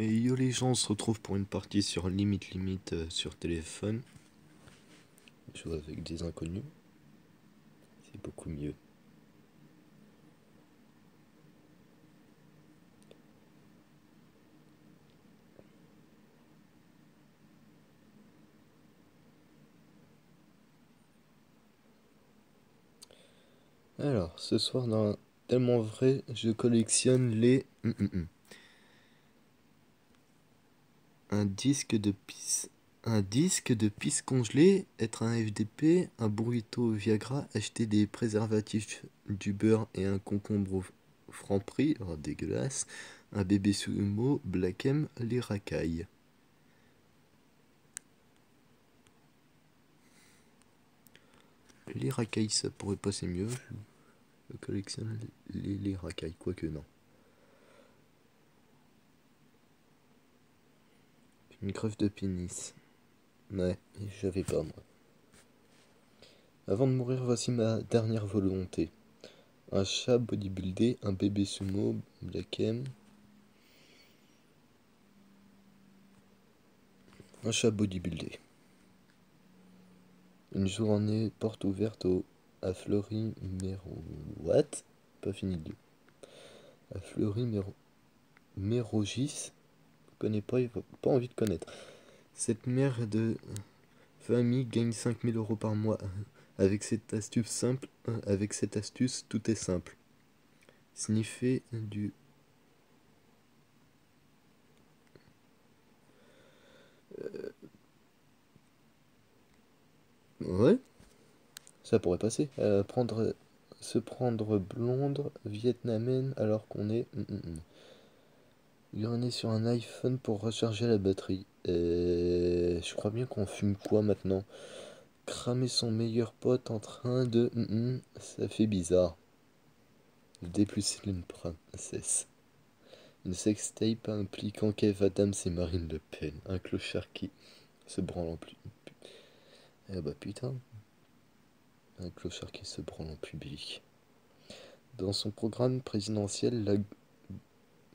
Et yo les gens, on se retrouve pour une partie sur Limite Limite sur téléphone. Jouer avec des inconnus, c'est beaucoup mieux. Alors, ce soir dans Tellement Vrai, je collectionne les... Un disque de pisse... Un disque de pisse congelé, être un FDP, un burrito Viagra, acheter des préservatifs, du beurre et un concombre au Franprix, oh dégueulasse, un bébé sumo, Black M, les racailles. Les racailles, ça pourrait passer mieux. Je collectionne les racailles, quoique non. Une greffe de pénis. Ouais, j'avais pas moi. Avant de mourir, voici ma dernière volonté. Un chat bodybuildé, un bébé sumo, Black M. Un chat bodybuildé. Une journée porte ouverte à Fleury Méro... What? Pas fini de lire. À Fleury Mérogis. Connais pas, pas envie de connaître. Cette mère de famille gagne 5 000 € par mois. Avec cette astuce, tout est simple. Sniffer du... Ouais, ça pourrait passer. Se prendre blonde vietnamienne alors qu'on est... Uriner sur un iPhone pour recharger la batterie. Je crois bien qu'on fume quoi maintenant? Cramer son meilleur pote en train de... ça fait bizarre. Déplucer une princesse. Une sextape impliquant Kev Adams et Marine Le Pen. Un clochard qui se branle en plus. Eh bah putain. Un clochard qui se branle en public. Dans son programme présidentiel, la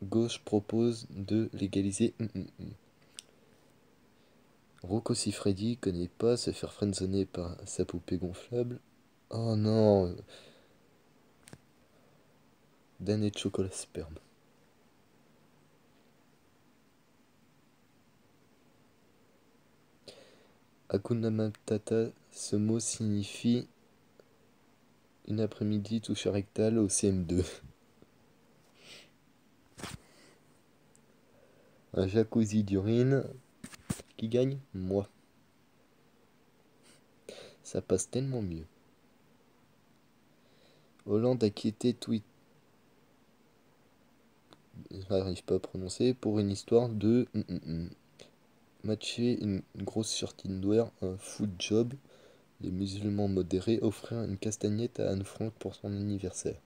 gauche propose de légaliser... Rocco Siffredi connaît pas se faire friendzoner par sa poupée gonflable. Oh non. Damné de chocolat sperme. Hakuna Matata, ce mot signifie une après-midi touche rectale au CM2. Un jacuzzi d'urine. Qui gagne? Moi. Ça passe tellement mieux. Hollande a quitté Twitter. J'arrive pas à prononcer. Pour une histoire de... Matcher une grosse sur Tinder, un food job. Les musulmans modérés offrir une castagnette à Anne Frank pour son anniversaire.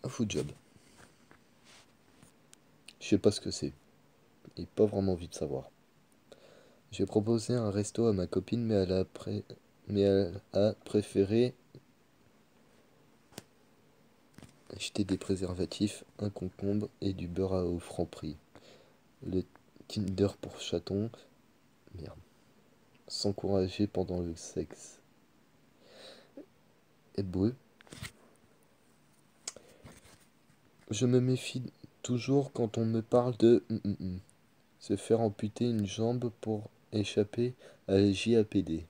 Un food job. Je sais pas ce que c'est. Et pas vraiment envie de savoir. J'ai proposé un resto à ma copine, mais elle a préféré acheter des préservatifs, un concombre et du beurre au Franprix. Le Tinder pour chaton. Merde. S'encourager pendant le sexe. Hébreu. Je me méfie toujours quand on me parle de se faire amputer une jambe pour échapper à la JAPD.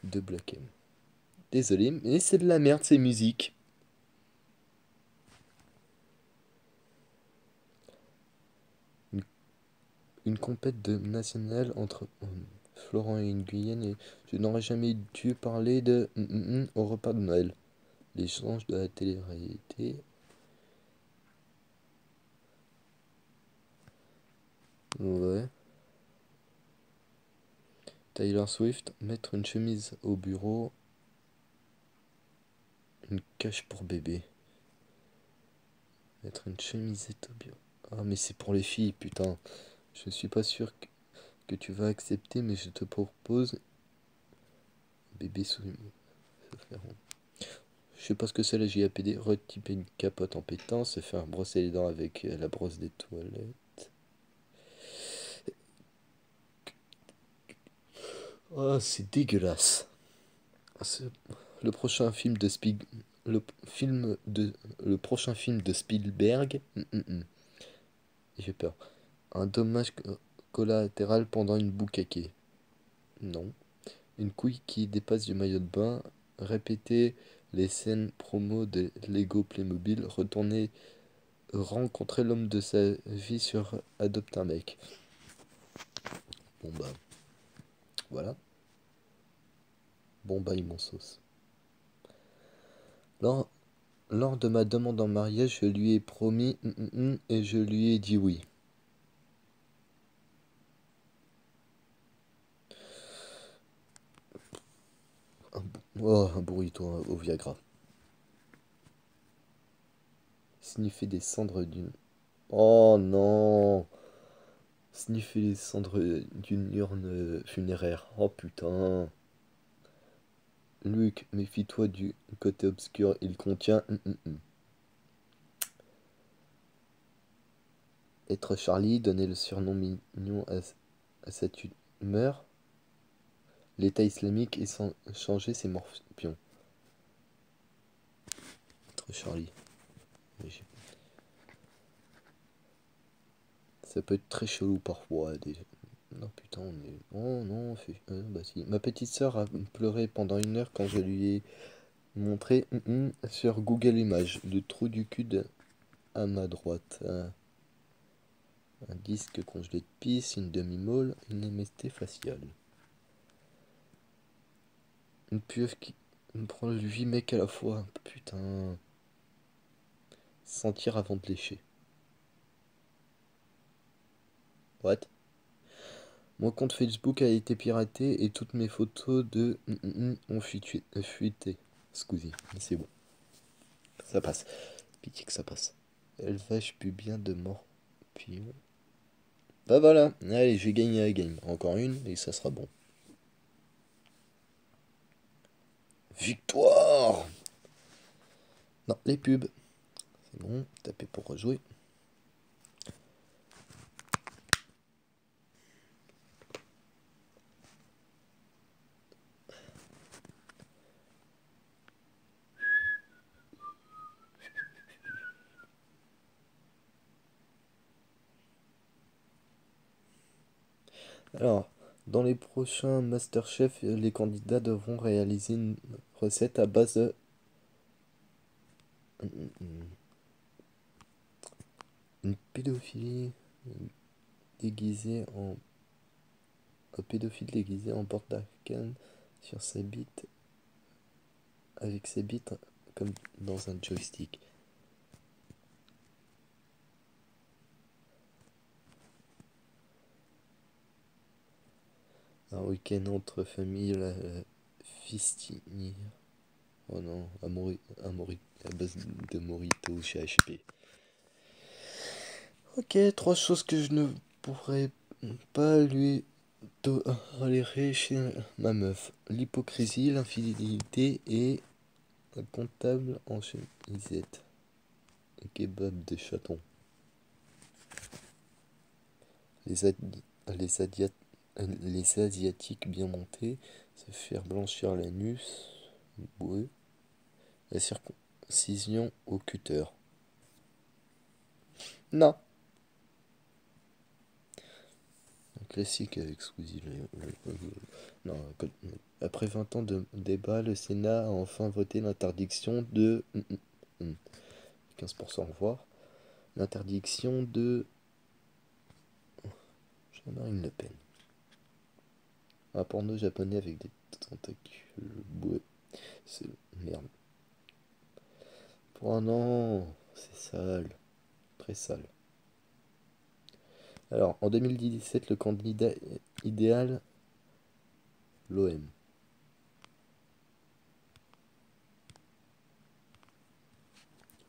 De Black M. Désolé, mais c'est de la merde ces musiques. Une compète de nationale entre Florent et une Guyenne et je n'aurais jamais dû parler de au repas de Noël. L'échange de la télé-réalité. Ouais. Taylor Swift, mettre une chemise au bureau. Une cache pour bébé. Mettre une chemisette au bureau. Ah mais c'est pour les filles, putain. Je suis pas sûr que tu vas accepter, mais je te propose Bébé sous... Je sais pas ce que c'est la JAPD. Retyper une capote en pétant, se faire brosser les dents avec la brosse des toilettes. Oh, c'est dégueulasse. Le prochain film de le prochain film de Spielberg. J'ai peur. Un dommage collatéral pendant une boucaquée. Non. Une couille qui dépasse du maillot de bain. Répéter les scènes promo de Lego Playmobil. Retourner rencontrer l'homme de sa vie sur Adopte un mec. Bon bah, voilà. Bon bah, ils m'en sauce. Lors, lors de ma demande en mariage, je lui ai promis et je lui ai dit oui. Un burrito au Viagra. Sniffer des cendres d'une... Oh non! Sniffer les cendres d'une urne funéraire. Oh putain. Luc, méfie-toi du côté obscur, il contient... Être Charlie, donner le surnom mignon à cette humeur. L'État islamique et sans changer ses morpions. Être Charlie. Ça peut être très chelou parfois. Non putain, on est... Oh non, bah si. Ma petite sœur a pleuré pendant 1 heure quand je lui ai montré sur Google Images le trou du cul à ma droite. Un disque congelé de pisse, une demi-molle, une MST faciale. Une pieuvre qui me prend 8 mecs à la fois. Putain. Sentir avant de lécher. What? Mon compte Facebook a été piraté et toutes mes photos de ont fuité. Scusi, c'est bon. Ça passe. Pitié que ça passe. Élevage pubien de morpion. Bah voilà, allez, j'ai gagné la game. Encore une et ça sera bon. Victoire! Non, les pubs. C'est bon, tapez pour rejouer. Alors, dans les prochains Masterchef, les candidats devront réaliser une recette à base de... Une pédophilie déguisée en... Un pédophile déguisé en porte-canne sur sa bite... Avec ses bites comme dans un joystick. Un week-end entre familles, la fistinière. Oh non, à base de Morito chez HP. Ok, 3 choses que je ne pourrais pas lui tolérer chez ma meuf. L'hypocrisie, l'infidélité et un comptable en chemisette. Un kebab de chaton. Les, Adi- les, Adia- les Asiatiques bien montés, se faire blanchir l'anus, ouais. La circoncision au cutter. Non. Un classique avec Squeezie. Non, après 20 ans de débat, le Sénat a enfin voté l'interdiction de... 15% au revoir. L'interdiction de... Jean-Marie Le Pen. Un porno japonais avec des tentacules. Ouais. C'est... Merde. Oh non, c'est sale. Très sale. Alors, en 2017, le candidat idéal, l'OM.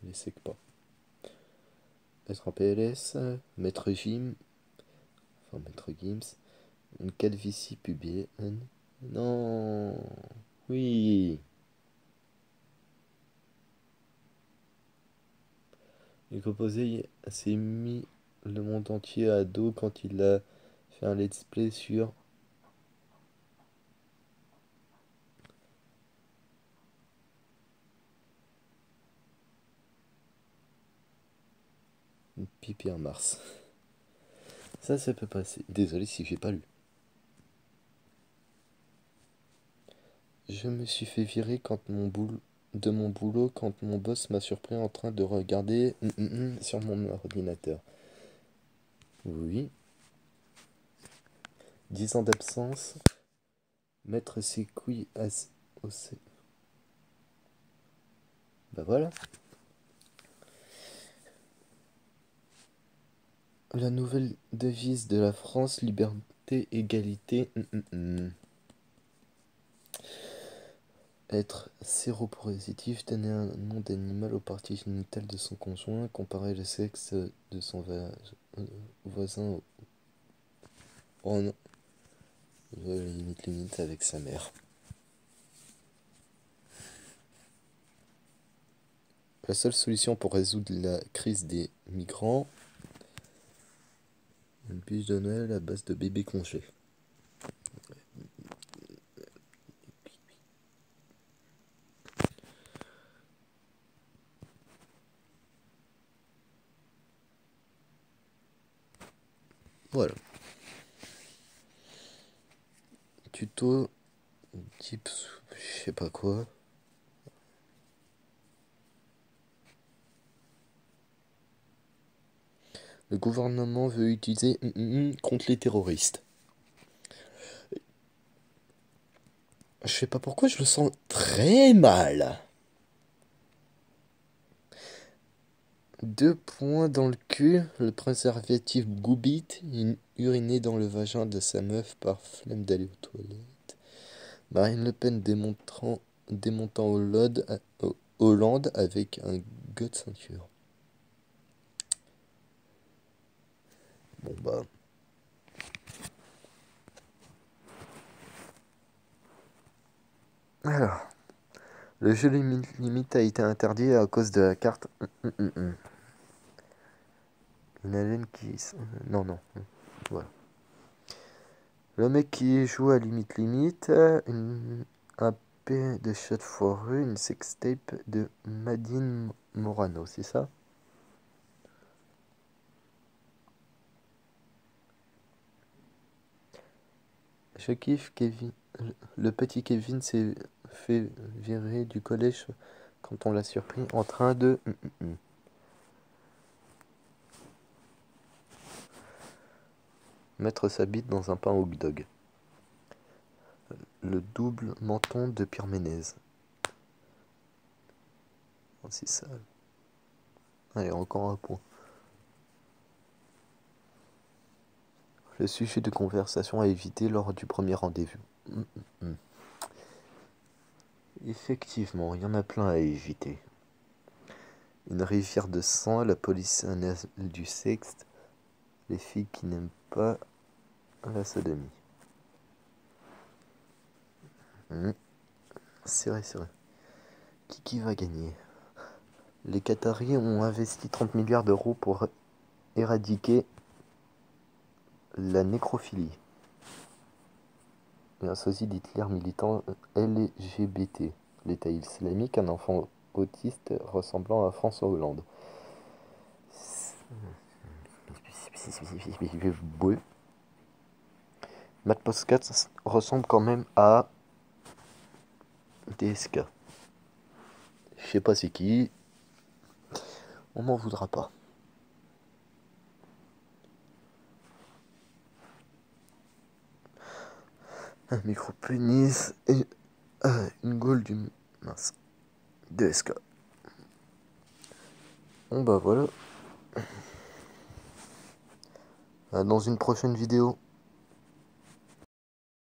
Je les sais que pas. Être en PLS, Maître Jim, enfin Maître Gims, une calvitie pubienne. Non, Nicoposé s'est mis le monde entier à dos quand il a fait un let's play sur Pipi en Mars. Ça peut passer. Désolé si j'ai pas lu. Je me suis fait virer de mon boulot quand mon boss m'a surpris en train de regarder sur mon ordinateur. Oui. 10 ans d'absence. Mettre ses couilles au... Bah voilà. La nouvelle devise de la France, liberté, égalité. Être séropositif, donner un nom d'animal aux parties génitales de son conjoint, comparer le sexe de son voisin oh non, limite avec sa mère. La seule solution pour résoudre la crise des migrants, une bûche de Noël à base de bébés congelés. Voilà. Tuto, tips, je sais pas quoi. Le gouvernement veut utiliser contre les terroristes. Je sais pas pourquoi, je le sens très mal. 2 points dans le cul, le préservatif Goubit, uriné dans le vagin de sa meuf par flemme d'aller aux toilettes. Marine Le Pen démontant Hollande avec un gueux de ceinture. Bon bah. Alors, le jeu limite a été interdit à cause de la carte. Une haleine qui... Non. Voilà. Le mec qui joue à limite, un P de Shot for une sextape de Madine Morano, c'est ça? Je kiffe Kevin. Le petit Kevin s'est fait virer du collège quand on l'a surpris en train de... mettre sa bite dans un pain hot dog. Le double menton de Pierre Ménez. Oh, c'est ça. Allez, encore un point. Le sujet de conversation à éviter lors du premier rendez-vous. Effectivement, il y en a plein à éviter. Une rivière de sang, la police du sexe, les filles qui n'aiment pas la sodomie. C'est vrai. Qui va gagner? Les Qataris ont investi 30 milliards d'euros pour éradiquer la nécrophilie. Et un sosie d'Hitler militant LGBT. L'État islamique, un enfant autiste ressemblant à François Hollande. Matt Postcat ressemble quand même à DSK. Je sais pas c'est qui. On m'en voudra pas. Un micro-pénis et une gaule du... Mince. DSK. Bon bah voilà. Dans une prochaine vidéo.